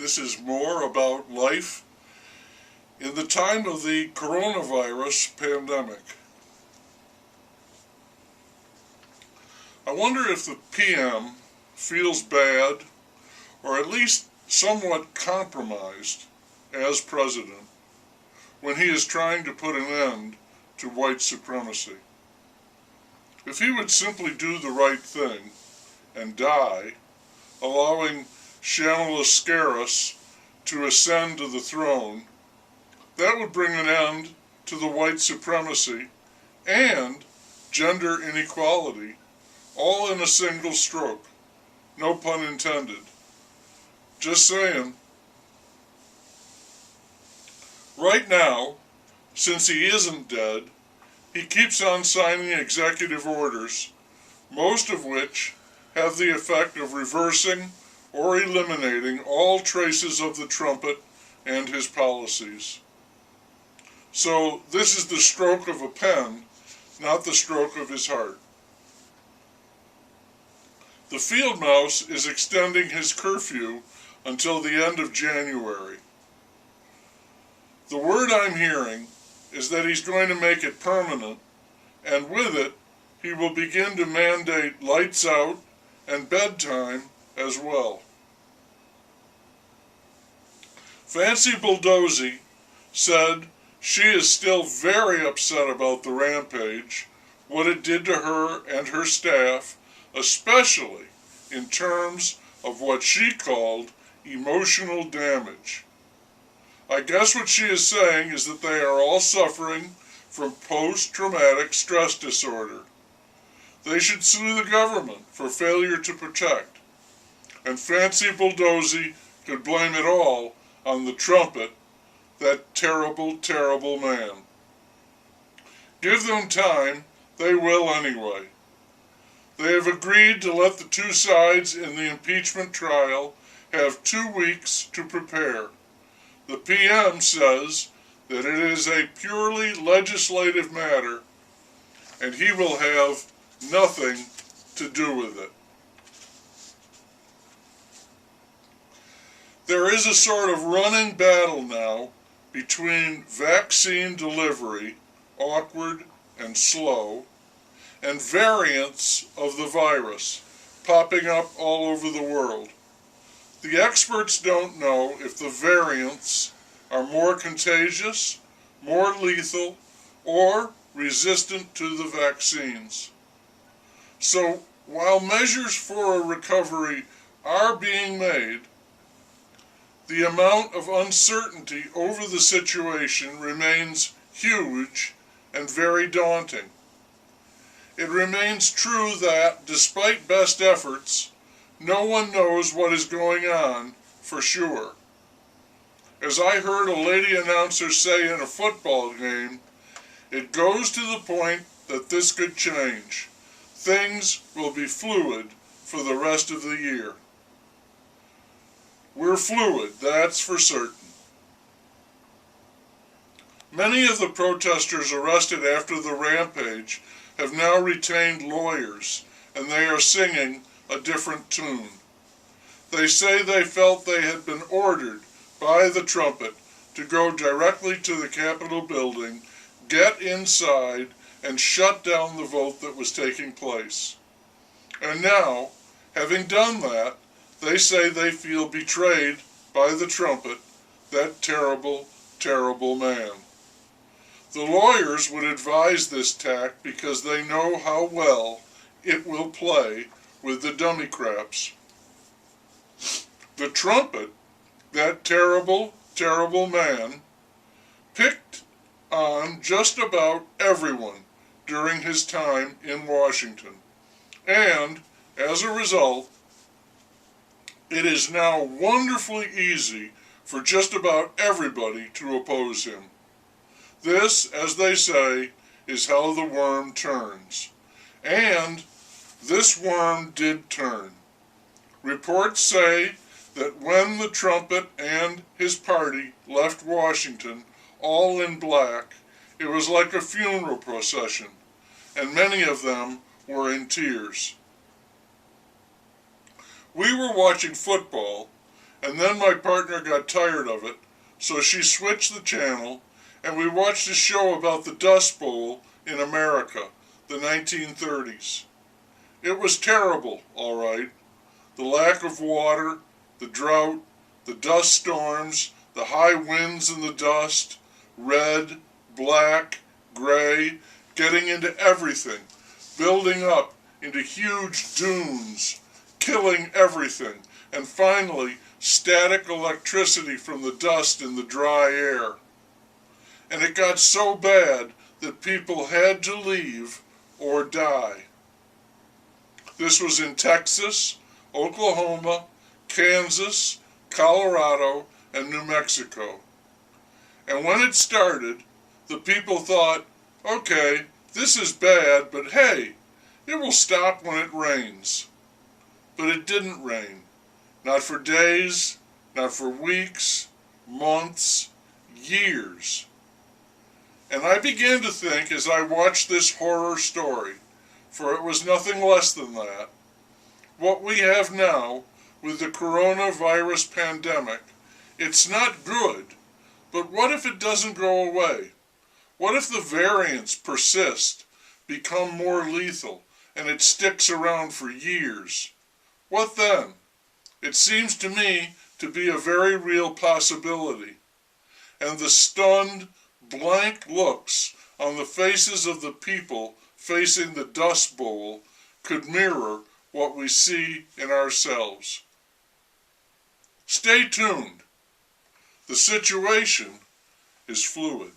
This is more about life in the time of the coronavirus pandemic. I wonder if the PM feels bad, or at least somewhat compromised as president, when he is trying to put an end to white supremacy. If he would simply do the right thing and die, allowing Shamala Scaris to ascend to the throne, that would bring an end to the white supremacy and gender inequality, all in a single stroke. No pun intended. Just saying. Right now, since he isn't dead, he keeps on signing executive orders, most of which have the effect of reversing or eliminating all traces of the trumpet and his policies. So this is the stroke of a pen, not the stroke of his heart. The field mouse is extending his curfew until the end of January. The word I'm hearing is that he's going to make it permanent, and with it, he will begin to mandate lights out and bedtime as well. Fancy Bulldozy said she is still very upset about the rampage, what it did to her and her staff, especially in terms of what she called emotional damage. I guess what she is saying is that they are all suffering from post-traumatic stress disorder. They should sue the government for failure to protect. And Fancy Bulldozy could blame it all on the trumpet, that terrible, terrible man. Give them time, they will anyway. They have agreed to let the two sides in the impeachment trial have 2 weeks to prepare. The PM says that it is a purely legislative matter, and he will have nothing to do with it. There is a sort of running battle now between vaccine delivery, awkward and slow, and variants of the virus popping up all over the world. The experts don't know if the variants are more contagious, more lethal, or resistant to the vaccines. So, while measures for a recovery are being made, the amount of uncertainty over the situation remains huge and very daunting. It remains true that, despite best efforts, no one knows what is going on for sure. As I heard a lady announcer say in a football game, it goes to the point that this could change. Things will be fluid for the rest of the year. We're fluid, that's for certain. Many of the protesters arrested after the rampage have now retained lawyers, and they are singing a different tune. They say they felt they had been ordered by the trumpet to go directly to the Capitol building, get inside, and shut down the vote that was taking place. And now, having done that, they say they feel betrayed by the trumpet, that terrible, terrible man. The lawyers would advise this tack because they know how well it will play with the dummy craps. The trumpet, that terrible, terrible man, picked on just about everyone during his time in Washington. And, as a result, it is now wonderfully easy for just about everybody to oppose him. This, as they say, is how the worm turns. And this worm did turn. Reports say that when the trumpet and his party left Washington, all in black, it was like a funeral procession, and many of them were in tears. We were watching football, And then my partner got tired of it, so she switched the channel, and we watched a show about the Dust Bowl in America, the 1930s. It was terrible, all right. The lack of water, the drought, the dust storms, the high winds and the dust, red, black, gray, getting into everything, building up into huge dunes, killing everything, and finally static electricity from the dust in the dry air. And it got so bad that people had to leave or die. This was in Texas, Oklahoma, Kansas, Colorado, and New Mexico. And when it started, the people thought, okay, this is bad, but hey, it will stop when it rains. But it didn't rain. Not for days, not for weeks, months, years. And I began to think as I watched this horror story, for it was nothing less than that, what we have now with the coronavirus pandemic, it's not good, but what if it doesn't go away? What if the variants persist, become more lethal, and it sticks around for years? What then? It seems to me to be a very real possibility. And the stunned, blank looks on the faces of the people facing the Dust Bowl could mirror what we see in ourselves. Stay tuned. The situation is fluid.